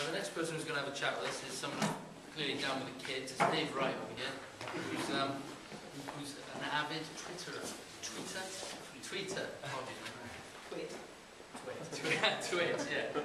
the next person who's going to have a chat with us is someone clearly down with the kids. It's Dave Wright over here, who's an avid Twitterer. Tweeter. Twit, yeah.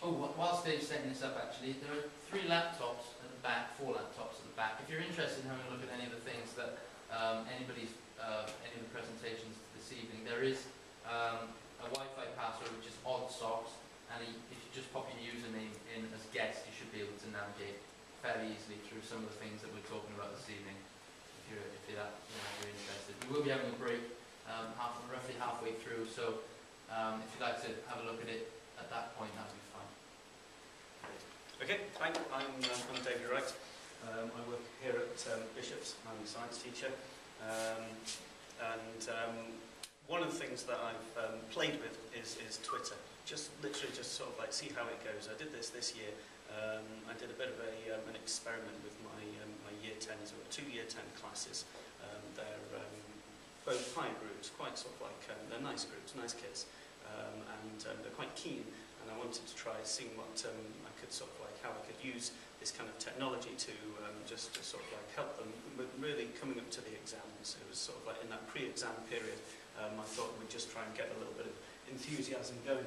Whilst Dave's setting this up, actually, there are 3 laptops at the back, 4 laptops at the back. If you're interested in having a look at any of the things that any of the presentations this evening, there is a Wi-Fi password which is OddSocks, and if you just pop your username in as guest, you should be able to navigate fairly easily through some of the things that we're talking about this evening. If you're interested, we will be having a break roughly halfway through. So if you'd like to have a look at it at that point, that would be fine. Okay, hi, I'm David Wright. I work here at Bishop's. I'm a science teacher. One of the things that I've played with is Twitter. Literally just sort of like see how it goes. I did this year. I did a bit of an experiment with my year 10s, or 2 year 10 classes. They're both high groups, quite sort of like, they're nice groups, nice kids. And they're quite keen, and I wanted to try seeing what I could sort of like, how I could use this kind of technology to just to sort of like help them with really coming up to the exams. It was sort of like in that pre-exam period, I thought we'd just try and get a little bit of enthusiasm going.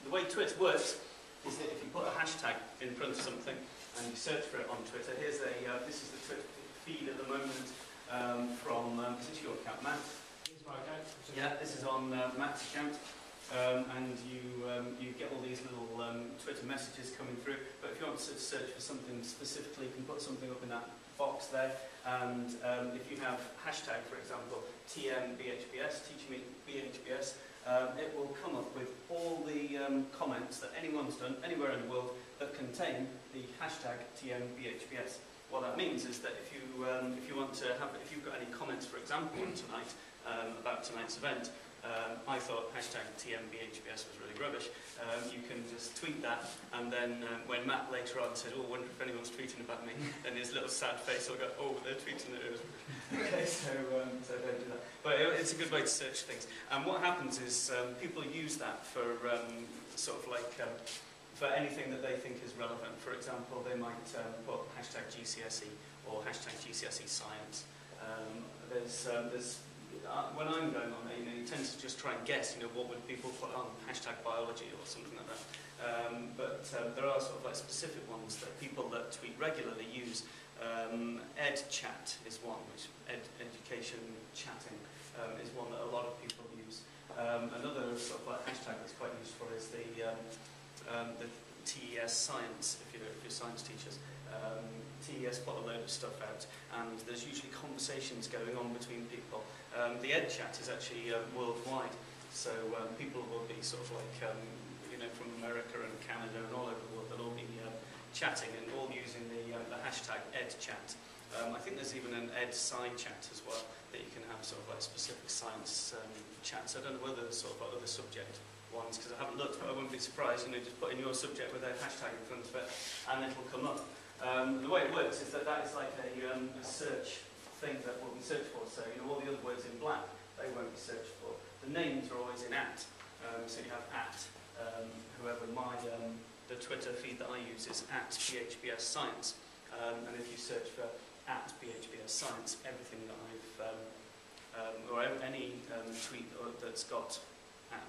The way Twitter works is that if you put a hashtag in front of something and you search for it on Twitter, here's this is the Twitter feed at the moment from, this is your account, Matt. Yeah, this is on Matt's account, and you get all these little Twitter messages coming through. But if you want to search for something specifically, you can put something up in that box there. And if you have hashtag, for example, TMBHBS, Teaching Me BHBS, it will come up with all the comments that anyone's done anywhere in the world that contain the hashtag TMBHBS. What that means is that if you've got any comments, for example, tonight about tonight's event, I thought hashtag TMBHBS was really rubbish. You can just tweet that, and then when Matt later on said, "Oh, I wonder if anyone's tweeting about me," then his little sad face will go, "Oh, they're tweeting it." Okay, so don't do that. But it's a good way to search things. And what happens is people use that for sort of like. For anything that they think is relevant. For example, they might put hashtag GCSE or hashtag GCSE science. When I'm going on it, you tend to just try and guess, what would people put on hashtag biology or something like that. But there are sort of like specific ones that people that tweet regularly use. EdChat is one, which education chatting is one that a lot of people use. Another sort of like hashtag that's quite useful is the TES Science, if you're science teachers. TES put a load of stuff out, and there's usually conversations going on between people. The EdChat is actually worldwide, so people will be sort of like, from America and Canada and all over the world, they'll all be chatting and all using the hashtag EdChat. I think there's even an EdSci chat as well, that you can have sort of like specific science chats. I don't know whether there's sort of like other subject ones, because I haven't looked, but I wouldn't be surprised, just put in your subject with a hashtag in front of it, and it'll come up. The way it works is that is like a search thing that will be searched for, so all the other words in black, they won't be searched for. The names are always in @ so you have @ whoever the Twitter feed that I use is @BHBS Science, and if you search for @BHBS Science, everything that I've, or any tweet that's got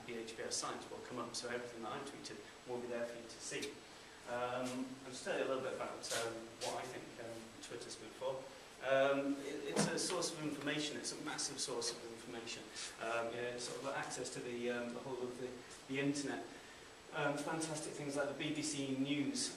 @BHBS Science will come up, so everything that I've tweeted will be there for you to see. I'll just tell you a little bit about what I think Twitter's good for. It's a source of information. It's a massive source of information. Sort of access to the whole of the internet. Fantastic things like the BBC News.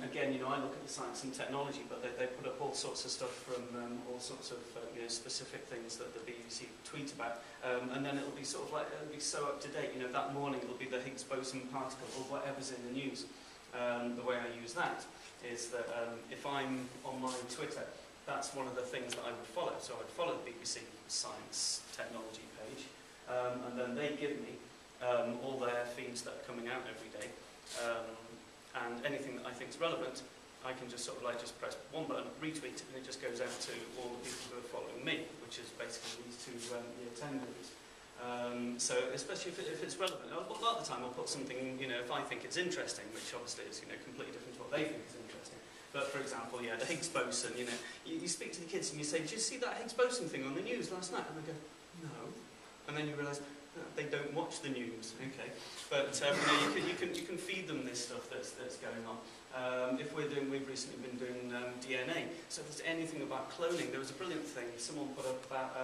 Again, I look at the science and technology, but they put up all sorts of stuff from all sorts of specific things that the BBC tweet about, and then it'll be sort of like, it'll be so up to date. That morning it'll be the Higgs boson particle or whatever's in the news. The way I use that is that if I'm on my Twitter, that's one of the things that I would follow. So I would follow the BBC Science Technology page, and then they give me all their feeds that are coming out every day, and anything that I think is relevant, I can just sort of like just press one button, retweet, and it just goes out to all the people who are following me, which is basically these 2 year 10 groups. So especially if it's relevant. A lot of the time I'll put something, if I think it's interesting, which obviously is, completely different to what they think is interesting. But for example, the Higgs boson, you speak to the kids and you say, did you see that Higgs boson thing on the news last night? And they go, no. And then you realise, they don't watch the news, okay. But you can feed them this stuff that's going on. We've recently been doing DNA. So if there's anything about cloning, there was a brilliant thing someone put up about.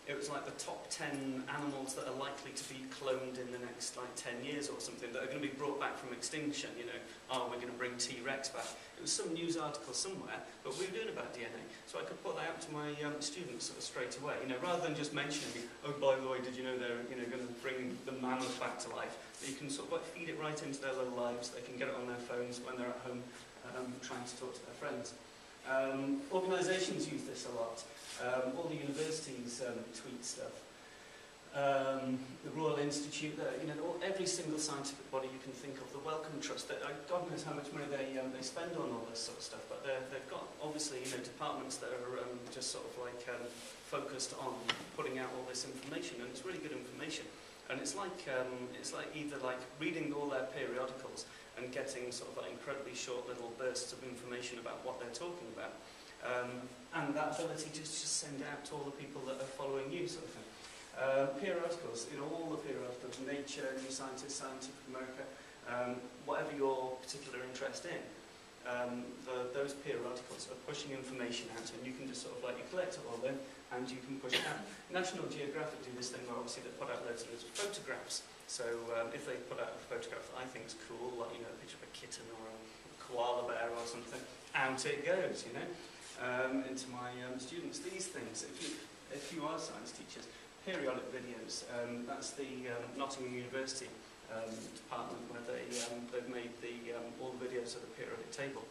It was like the top 10 animals that are likely to be cloned in the next 10 years or something that are going to be brought back from extinction. We're going to bring T-Rex back. It was some news article somewhere, but we were doing about DNA, so I could put that out to my students sort of straight away. Rather than just mentioning, oh, by the way, did you know they're going to bring the mammoth back to life? You can sort of feed it right into their little lives. They can get it on their phones when they're at home trying to talk to their friends. Organisations use this a lot. All the universities tweet stuff. The Royal Institute, every single scientific body you can think of, the Wellcome Trust, God knows how much money they spend on all this sort of stuff, but they've got, obviously, departments that are just sort of focused on putting out all this information, and it's really good information. And it's like either reading all their periodicals and getting sort of incredibly short little bursts of information about what they're talking about. And that ability to just send it out to all the people that are following you, sort of thing. Periodicals, all the periodicals, Nature, New Scientist, Scientific America, whatever your particular interest in, those periodicals are pushing information out, and you can just sort of you collect it all in, and you can push it out. National Geographic do this thing where obviously they put out loads of photographs. So if they put out a photograph that I think is cool, like a picture of a kitten or a koala bear or something, out it goes, into my students. These things, if you are science teachers, periodic videos, that's the Nottingham University department where they've made all the videos of the periodic table,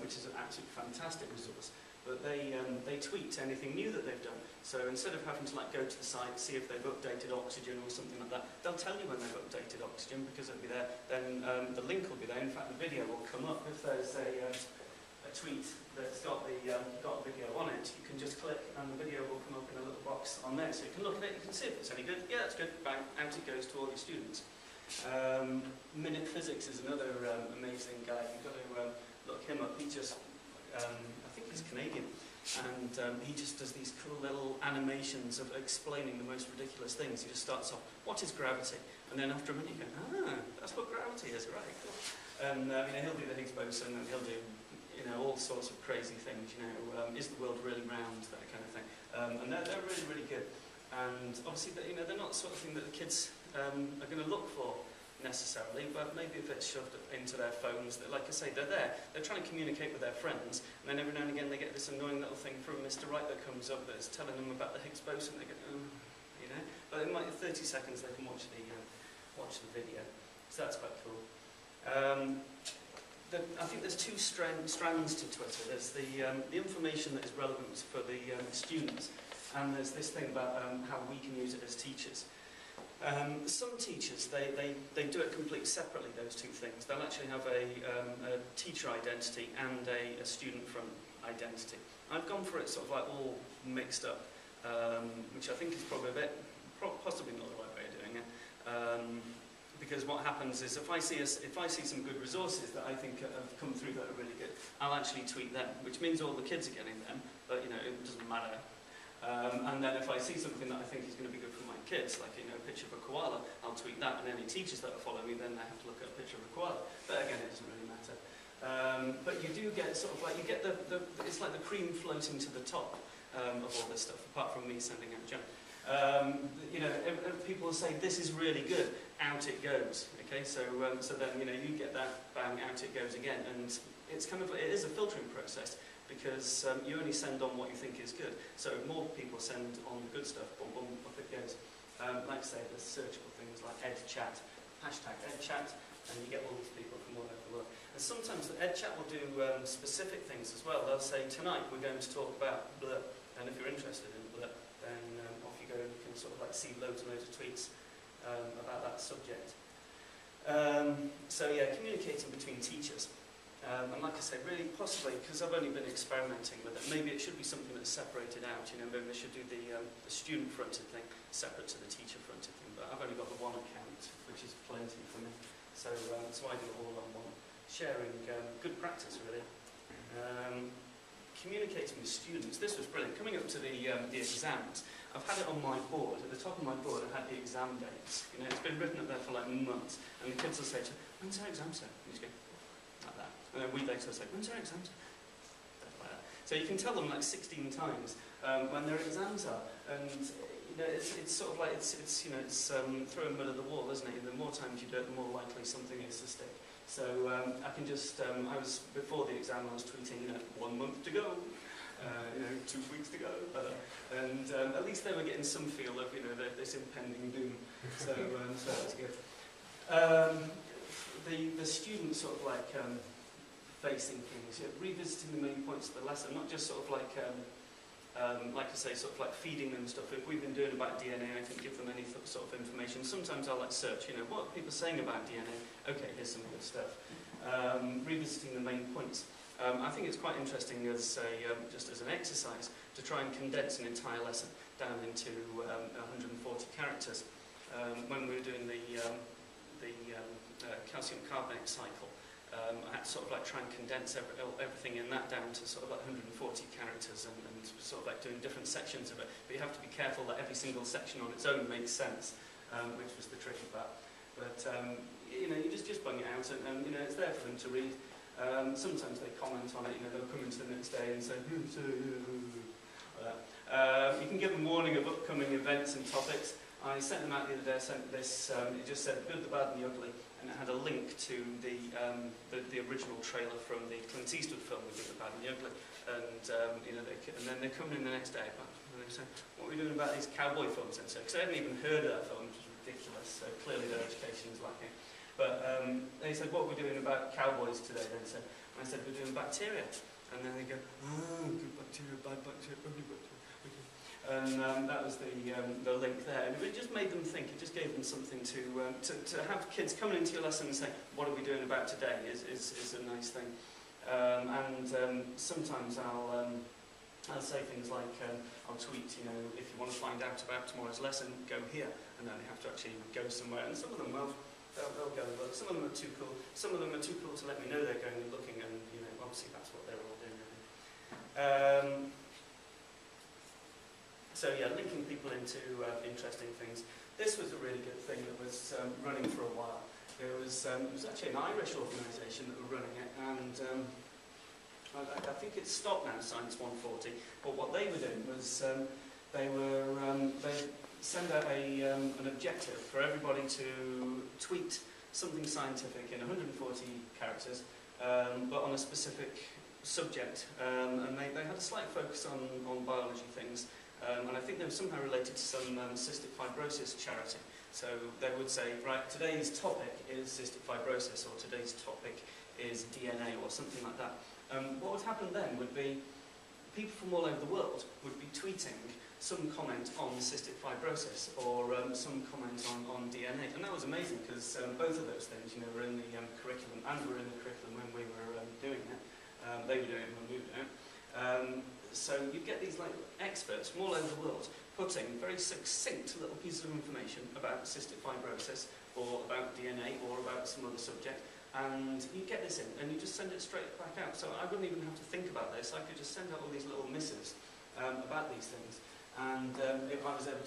which is an absolutely fantastic resource. But they tweet anything new that they've done. So instead of having to go to the site, see if they've updated oxygen or something like that, they'll tell you when they've updated oxygen because it'll be there. Then the link will be there. In fact, the video will come up if there's a tweet that's got a video on it. You can just click and the video will come up in a little box on there. So you can look at it, you can see if it's any good. Yeah, it's good. Bang, out it goes to all your students. Minute Physics is another amazing guy. You've got to look him up. He just, I think he's Canadian, and he just does these cool little animations of explaining the most ridiculous things. He just starts off, what is gravity? And then after a minute you go, that's what gravity is, right? Cool. And he'll do the Higgs boson, and he'll do all sorts of crazy things, is the world really round, that kind of thing. And they're really, really good. And obviously, they're not the sort of thing that the kids are going to look for necessarily, but maybe if it's shoved into their phones, that, like I say, they're there. They're trying to communicate with their friends, and then every now and again they get this annoying little thing from Mr. Wright that comes up that's telling them about the Higgs boson. They go, But in 30 seconds they can watch the video. So that's quite cool. I think there's two strands to Twitter. There's the information that is relevant for the students, and there's this thing about how we can use it as teachers. Some teachers, they do it completely separately, those two things. They'll actually have a teacher identity and a student from identity. I've gone for it sort of all mixed up, which I think is probably possibly not the right way of doing it. Because what happens is if I see some good resources that I think have come through that are really good, I'll actually tweet them, which means all the kids are getting them, but it doesn't matter. And then if I see something that I think is going to be good for my kids, like a picture of a koala, I'll tweet that, and any teachers that follow me then they have to look at a picture of a koala. But again, it doesn't really matter. But you do get sort of you get it's like the cream floating to the top of all this stuff, apart from me sending out junk. People will say this is really good, out it goes. Okay, so then you get that, bang, out it goes again, and it is a filtering process because you only send on what you think is good. So if more people send on the good stuff, boom, boom, up it goes. Like I say, there's searchable things like EdChat, #EdChat, and you get all these people from all over the world. And sometimes the EdChat will do specific things as well. They'll say tonight we're going to talk about blah, and if you're interested in blah, then off you go, and you can sort of see loads and loads of tweets about that subject. So yeah, communicating between teachers. And like I say, really possibly, because I've only been experimenting with it, maybe it should be something that's separated out. You know, maybe they should do the student-fronted thing separate to the teacher-fronted thing. But I've only got the one account, which is plenty for me. So I do it all on one. Sharing good practice, really. Communicating with students. This was brilliant. Coming up to the exams, I've had it on my board. At the top of my board, I had the exam dates. You know, it's been written up there for like months. And the kids will say to me, "When's our exam, sir?" And you just go, like that. And then a week later, I'll say, "When's our exam, sir?" Stuff like that. So you can tell them like 16 times when their exams are. And you know, it's sort of like, it's throwing mud at the wall, isn't it? And the more times you do it, the more likely something is to stick. So I can just, before the exam, I was tweeting, 1 month to go, 2 weeks to go, and at least they were getting some feel of, this impending doom. So that's good. The students sort of like facing things, revisiting the main points of the lesson, not just sort of like I say, sort of like feeding them stuff. If we've been doing about DNA, I can give them any sort of information. Sometimes I'll like search, what are people saying about DNA? Okay, here's some good stuff. Revisiting the main points. I think it's quite interesting as just as an exercise to try and condense an entire lesson down into 140 characters. When we were doing the calcium carbonate cycle, I had to sort of like try and condense everything in that down to sort of like 140 characters and sort of like doing different sections of it. But you have to be careful that every single section on its own makes sense, which was the tricky part. But you just bung it out and it's there for them to read. Sometimes they comment on it, they'll come into the next day and say, like that. You can give them warning of upcoming events and topics. I sent them out the other day, I sent this, it just said good, the bad and the ugly, and it had a link to the original trailer from the Clint Eastwood film, The Good, the Bad and the Ugly, and and then they're coming in the next day, and they say, what are we doing about these cowboy films then? Because they hadn't even heard of that film, which is ridiculous, so clearly their education is lacking. But they said, what are we doing about cowboys today? And I said, we're doing bacteria. And then they go, good bacteria, bad bacteria, ugly bacteria. And that was the link there. And it just made them think, it just gave them something to have kids coming into your lesson and say, what are we doing about today is a nice thing. Sometimes I'll say things like, I'll tweet, if you want to find out about tomorrow's lesson, go here. And then they have to actually go somewhere. And some of them, well, they'll go and look. Some of them are too cool. Some of them are too cool to let me know they're going and looking. And, obviously that's what they're all doing, really. So yeah, linking people into interesting things. This was a really good thing that was running for a while. It was actually an Irish organisation that were running it, and I think it's stopped now, Science 140. But what they were doing was they send out an objective for everybody to tweet something scientific in 140 characters, but on a specific subject. And they had a slight focus on biology things. And I think they were somehow related to some cystic fibrosis charity. So they would say, right, today's topic is cystic fibrosis, or today's topic is DNA, or something like that. What would happen then would be people from all over the world would be tweeting some comment on cystic fibrosis, or some comment on DNA. And that was amazing, because both of those things, were in the curriculum, and were in the curriculum when we were doing it. They were doing it when we were doing it. So you get these like experts from all over the world putting very succinct little pieces of information about cystic fibrosis, or about DNA, or about some other subject, and you get this in, and you just send it straight back out. So I wouldn't even have to think about this. I could just send out all these little missives about these things, and if I was able to